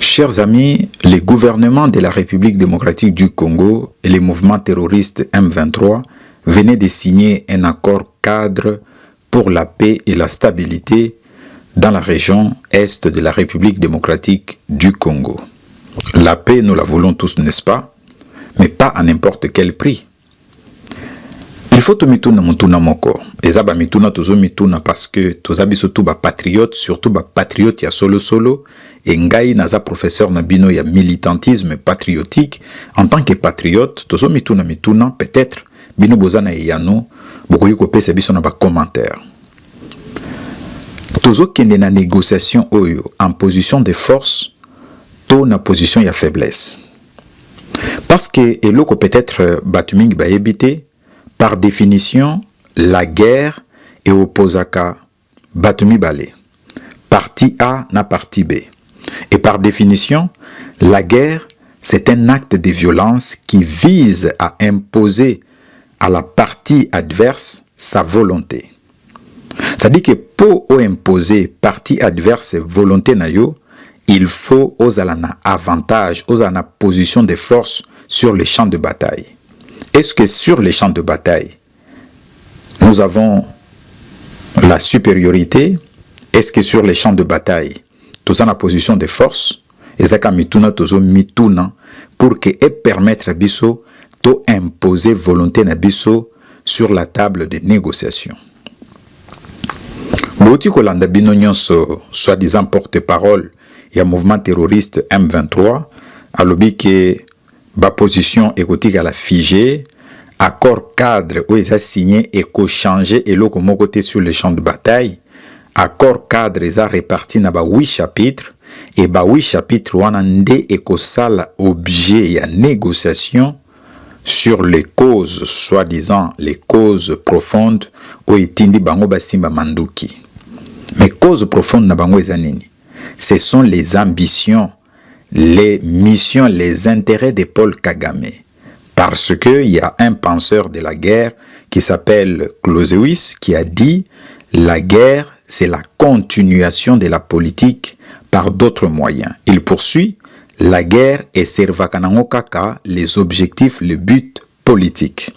Chers amis, les gouvernements de la République démocratique du Congo et les mouvements terroristes M23 venaient de signer un accord cadre pour la paix et la stabilité dans la région est de la République démocratique du Congo. La paix, nous la voulons tous, n'est-ce pas? Mais pas à n'importe quel prix. Il faut tout mituna mutuna moko. Ezaba mituna tozo mituna parce que tozabi surtout ba patriote, surtout ba patriote ya solo. Et ngai naza professeur nabino ya militantisme patriotique. En tant que patriote, tozo mituna peut-être bino bozana yano bokoyi ko pesa biso na ba commentaire. Tozo kende na négociation oyo en position de force, to na position ya faiblesse. Parce que eloko peut-être batuming ba ebité. Par définition, la guerre est opposaka Batumi Bale. Partie A na partie B. Et par définition, la guerre, c'est un acte de violence qui vise à imposer à la partie adverse sa volonté. C'est-à-dire que pour imposer partie adverse volonté na yo, il faut aux alana avantage, aux alana position de force sur les champs de bataille. Est-ce que sur les champs de bataille, nous avons la supériorité? Est-ce que sur les champs de bataille, tout ça en position de force, ezaka mituna tozo mituna pour que et permettre biso to imposer volonté na biso sur la table de négociation. Bouti kolanda bino nyonso soi-disant porte-parole ya mouvement terroriste M23 alobi que ba position écotique à la figée, accord cadre où ils ont signé et qu'ont changé et l'ont côté sur les champs de bataille, accord cadre ils ont réparti na ba 8 chapitres et ba 8 chapitres wana nde et qu'au sale objet ya négociation sur les causes soi-disant les causes profondes où itindi bango basimba manduki. Mais causes profondes na bango ezanini, ce sont les ambitions, les missions, les intérêts de Paul Kagame. Parce qu'il y a un penseur de la guerre qui s'appelle Clausewitz qui a dit « La guerre, c'est la continuation de la politique par d'autres moyens ». Il poursuit « La guerre est servakanango kaka les objectifs, le but politique ».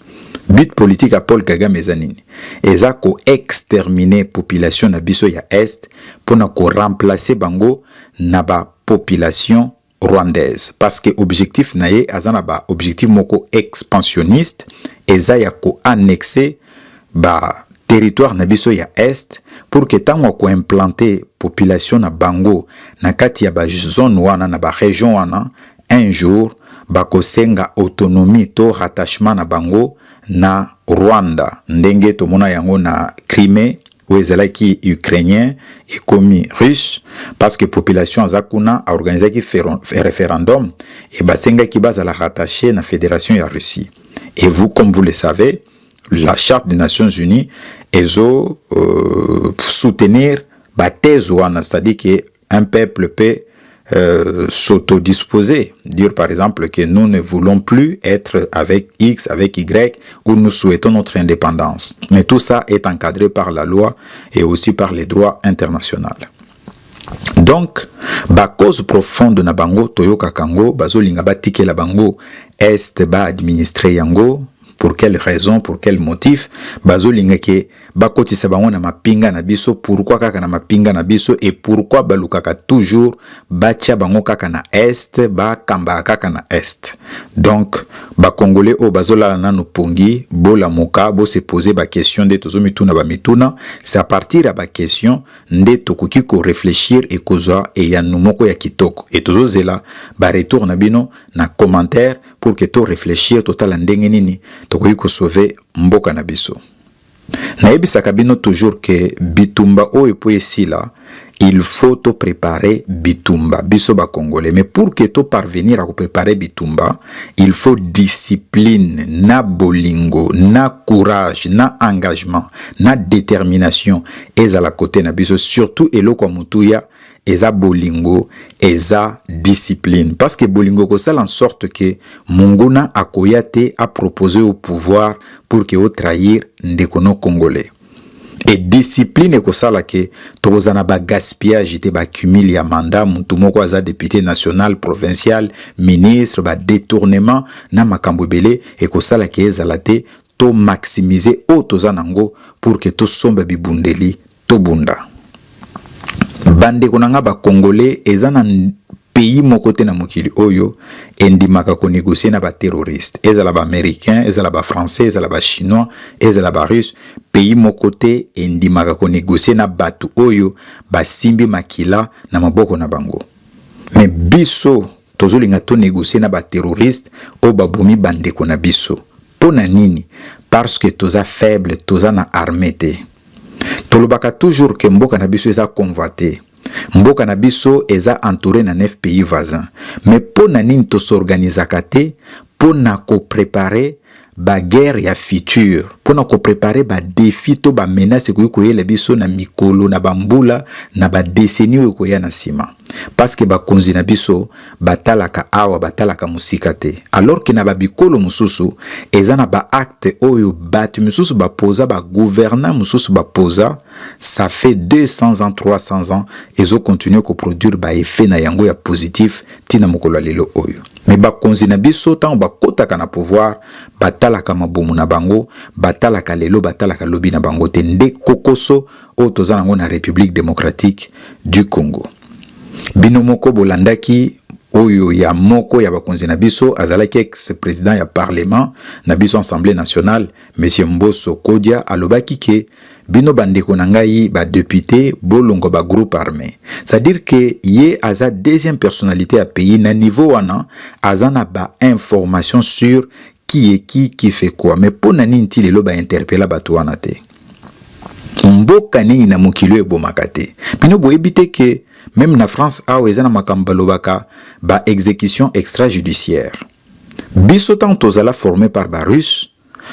But politique à Paul Kagame zanini. Eza ko exterminer population na biso ya est pour na ko remplacer bango na ba population rwandaise. Parce que objectif naye azana ba objectif moko expansionniste eza ya ko annexer ba territoire na biso ya est pour que tango ko implanter population na bango na kati ya ba zone wana na ba région wana un jour ba ko senga autonomie to rattachement na bango na Rwanda ndenge tomona yango na Crimée où ezalaki ukrainien et commis russe parce que population azakuna a organisé qui référendum et basenga ki bazala rattaché na fédération ya Russie. Et vous comme vous le savez, la charte des Nations Unies ezo soutenir ba thèse wana, c'est-à-dire que un peuple peut s'autodisposer, dire par exemple que nous ne voulons plus être avec X, avec Y, ou nous souhaitons notre indépendance. Mais tout ça est encadré par la loi et aussi par les droits internationaux. Donc, ba cause profonde na bango toyoka kango, bazolinga batike la bango est ba administrer yango. Pour quelle raison, pour quel motif? Bazolinga ke bakotisa bango na mapinga na biso, pourquoi kaka na mapinga na biso et pourquoi balukaka toujours batia bango kaka na est, ba kamba kaka na est. Donc ba congolais o bazola na no pongi, bola moka, bo se poser ba question de tozo mituna ba mituna, c'est à partir à ba question nde tokoki ko réfléchir et kozwa et ya numoko ya kitoko. Et tozo zela ba retour na bino na commentaire pour que to réfléchir total ndenge nini tokoki ko sauver mboka na biso. Na yebisaka bino toujours que bitumba o epo esila, il faut to préparer bitumba biso ba congolais. Mais pour que to parvenir à préparer bitumba, il faut discipline, na bolingo, na courage, na engagement, na détermination ezala côté na biso, surtout eloko mutuya eza bolingo, eza discipline. Parce que bolingo kosala en sorte que Munguna akoyate a proposé au pouvoir pour que o trahir ndekono congolais. et discipline ko sala ke tozana ba gaspillage te ba cumul ya mandat mutu moko aza député national provincial ministre ba détournement na makambo belé et ko sala ke ezala te to maximiser o tozanango pour que to somba bibundeli to bunda bande konanga ba congolais ezana pays moko te na mokili oyo endimaka ko négocier na ba terroriste ezala ba américain ezala ba français ezala ba chinois ezala ba russe pays moko te endimaka ko négocier na batu oyo ba simbi makila na maboko na bango mais biso tozolinga to négocier na ba terroriste o babomi bande ko na biso pona nini parce que toza faible toza na armée te tolobaka toujours que mboka na biso eza convoité mboka na biso eza entouré na 9 pays voisins mais pona nini to s'organisaka te pona ko préparer ba guerre ya futur pona ko préparer ba défi to ba menace ko yela biso na mikolo na bambula na ba décennie ko ya na sima parce que ba konzi na biso batalaka awa batalaka musika te alors que na ba bikolo mususu eza na ba acte oyo batu mususu ba posa ba gouvernant mususu ba posa ça fait 200 ans 300 ans ezo continuer ko produire ba effet na yango ya positif tina mokolo lelo oyo mais ba konzi na biso tant ba kotaka na pouvoir batalaka mabomu na bango batalaka lelo batalaka lobi na bango te nde kokoso o tozana ngo na République démocratique du Congo bino moko bolandaki oyo ya moko ya bakonzi na biso azalaki ex-président ya parlement na biso assemblée nationale monsieur Mbosso Kodia alobaki ke bino bandeko na ngai ba député bolongo ba groupe armé c'est-à-dire que ye aza deuxième personnalité à pays na niveau wana azana ba information sur qui est qui fait quoi mais pona nini lelo ba interpella batu wana te mboka nini na mokilo ebomaka te bino boyebi te ke même na France awa eza na makambo balobaka ba exécution extrajudiciaire biso tant tozala formé par ba russe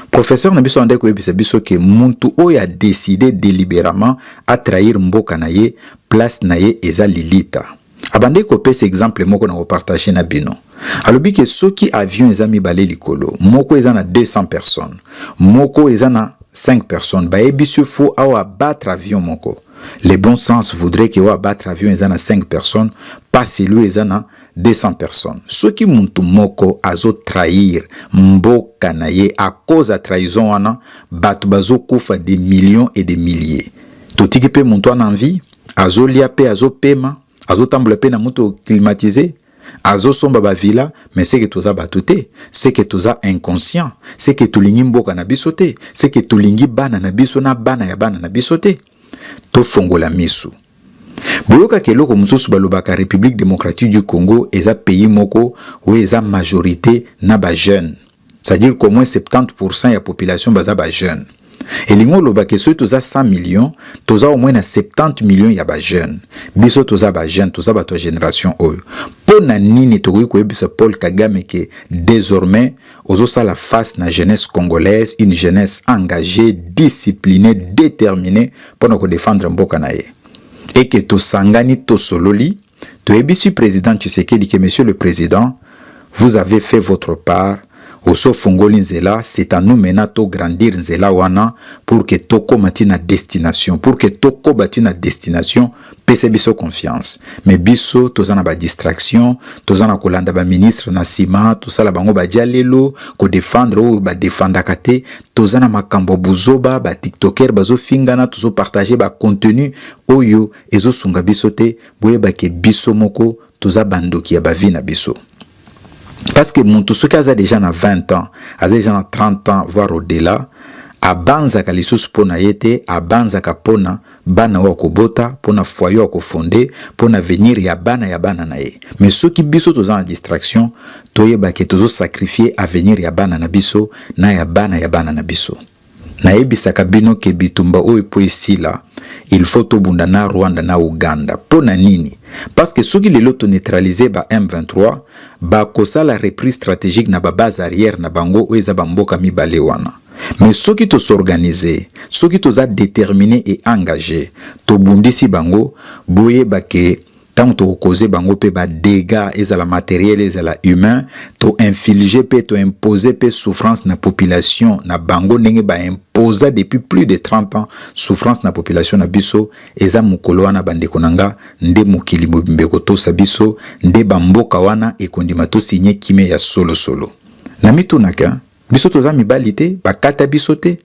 professeur na biso ande ko yebisa biso ke muntu oyo a décidé délibérément à trahir mboka na ye place na ye eza lilita abande ko pesa exemple moko na ko partager na bino alobi ke soki avion eza mibale likolo moko eza na 200 personnes moko eza na 5 personnes ba ebisu fo awa battre avion moko le bon sens voudrait que wa battre avion ezana 5 personnes pas celui ezana 200 personnes ce qui muntu moko azo trahir mboka na ye à cause de trahison wana batu bazo kufa des millions et des milliers totiki pe muntu en envie azo lia pe azo pema azo tambola pe na moto climatisé azo somba ba villa mais c'est que toza batute c'est que toza inconscient c'est que tulingi mboka na bisote c'est que tulingi bana na biso na bana ya bana na bisote to fongola misu boyoka keloko mususu balobaka République démocratique du Congo eza pays moko où eza majorité na ba jeune c'est-à-dire qu'au moins 70% ya population baza ba jeune et lingo lobaka so toza 100 millions toza au moins na 70 millions ya ba jeune biso toza ba jeune toza ba to génération oyo pona nini tokoki koyebisa Paul Kagame que désormais ozosa la face na jeunesse congolaise une jeunesse engagée disciplinée déterminée pour ko défendre mboka na ye et que to sangani to sololi to ebisi président Tshisekedi que monsieur le président vous avez fait votre part Oso fongoli nzela, c'est à nous maintenant de grandir nzela wana pour que toko mati na destination, pour que toko bati na destination, pese biso confiance. Mais biso tozana ba distraction, tozana kolanda ba ministre na sima, tosala bango ba dialelo, ko défendre ou ba défendre kate, tozana makambo buzoba, ba tiktoker bazo fingana, tozo partager ba contenu oyo ezo sunga biso te, boye ba ke biso moko toza bandoki ya ba vie na biso. Parce que mon tout ce qui a déjà 20 ans, a déjà 30 ans, voire au-delà, a banza ka lisusu pona yete, a banza ka pona bana wa kobota, pona foyer wa kofondé, pona venir ya bana na ye. Mais ceux qui biso toza en distraction, toye ba ke tozo sacrifier à venir ya bana na biso, na ya bana na biso. Na ebisaka bino ke bitumba oyo po isila, il faut tobunda na Rwanda na Uganda. Pona nini? Parce que ceux qui les loto neutralisé ba M23, ba kosa la reprise stratégique na ba base arrière na bango oeza bamboka mibale wana. Mais ceux qui tous organisés, ceux qui tous a déterminés et engagés, to bundisi bango, boye ba ke tant to causer bango pe ba dégâts ezala matériel ezala humain to infliger pe to imposer pe souffrance na population na bango ndenge ba imposa depuis plus de 30 ans souffrance na population na biso eza mukolo wana bandeko nanga nde mokili mobimbe to sabiso nde bamboka wana ekondima to signer kime ya solo solo na mitunaka biso toza mibali te bakata biso te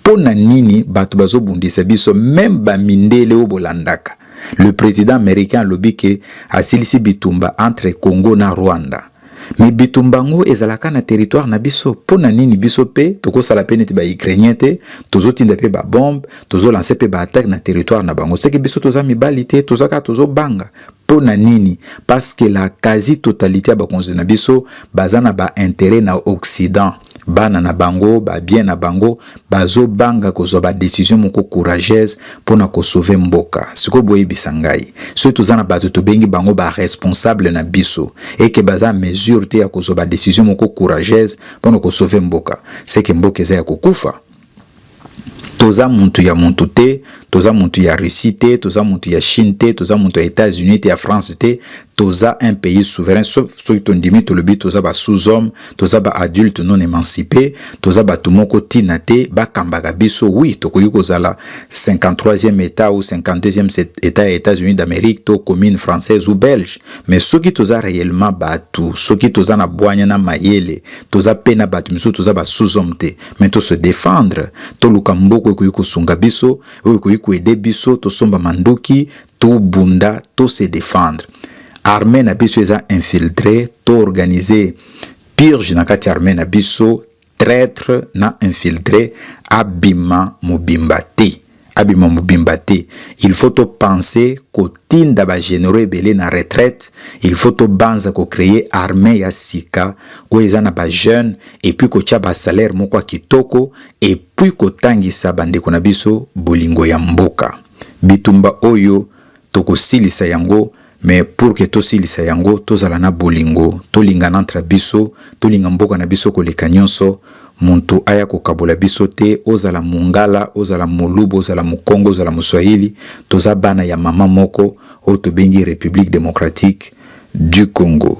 pona nini bato bazobundisa biso même bamindele o bolandaka. Le président américain lobi ke asilisi bitumba entre Congo na Rwanda. Mais bitumba ngo ezalaka na territoire na biso pona nini biso pe toko sala pe neti ba ukrainien te tozo tinda pe ba bombe tozo lancer pe ba attaque na territoire na bango c'est que biso toza mibali te tozaka tozo banga pona nini parce que la quasi totalité ba konzi na biso bazana ba intérêt na Occident bana na bango ba bien na bango bazo banga kozwa ba décision moko courageuse pona ko sauver mboka siko boye bisangai so tozana bato to bengi bango ba responsable na biso et que baza mesure te ya kozwa ba décision moko courageuse pona ko sauver mboka c'est que mboka eza ya kokufa. Toza muntu ya muntu te, toza muntu ya Russie te, toza muntu ya Chine te, toza muntu ya États-Unis te, ya France te, toza un pays souverain, sauf ceux qui ont dit to lebi toza ba sous-homme, toza ba adulte non émancipé, toza ba tumoko tina te, ba kambaga biso, oui, tokoyi kozala 53e état ou 52e état États-Unis d'Amérique, to commune française ou belge, mais ceux qui toza réellement batu, ceux qui toza na boanya na mayele, toza pena batu, miso toza ba sous-homme te, mais to se défendre, to lukamboko koyi kosunga biso, koyi koede biso, to somba mandoki, to bunda, to se défendre. Armée na biso eza infiltré, to organisé purge na kati armée na biso, traître na infiltré, abima mobimbate. Abima mobimbate. Il faut to penser ko tinda ba généraux belé na retraite, il faut to banza ko créer armée ya sika, ko eza na ba jeune et puis ko tia ba salaire moko kitoko et puis ko tangisa bandeko na biso bolingo ya mboka. Bitumba oyo toko silisa yango. Mais pour que to silisa yango tozala na bolingo tolinga entre biso tolinga mboka na biso koleka nyonso muntu aya kokabola biso te ozala mungala ozala molubu ozala mukongo ozala muswahili toza bana ya mama moko o tobengi République démocratique du Congo.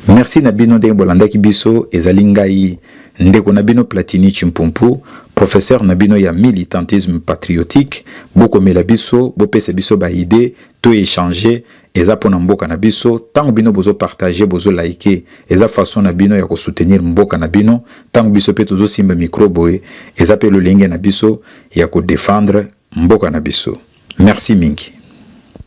Merci na bino ndenge bolandaki biso ezali ngai ndeko na bino Platini Chimpumpu professeur na bino ya militantisme patriotique bokomela biso bopesa biso ba idée to échanger eza pona mboka na biso tango bino bozo partager bozo liker eza façon na bino ya ko soutenir mboka na bino tango biso pe tozo simba micro boy eza pe lolenge na biso ya ko défendre mboka na biso. Merci mingi.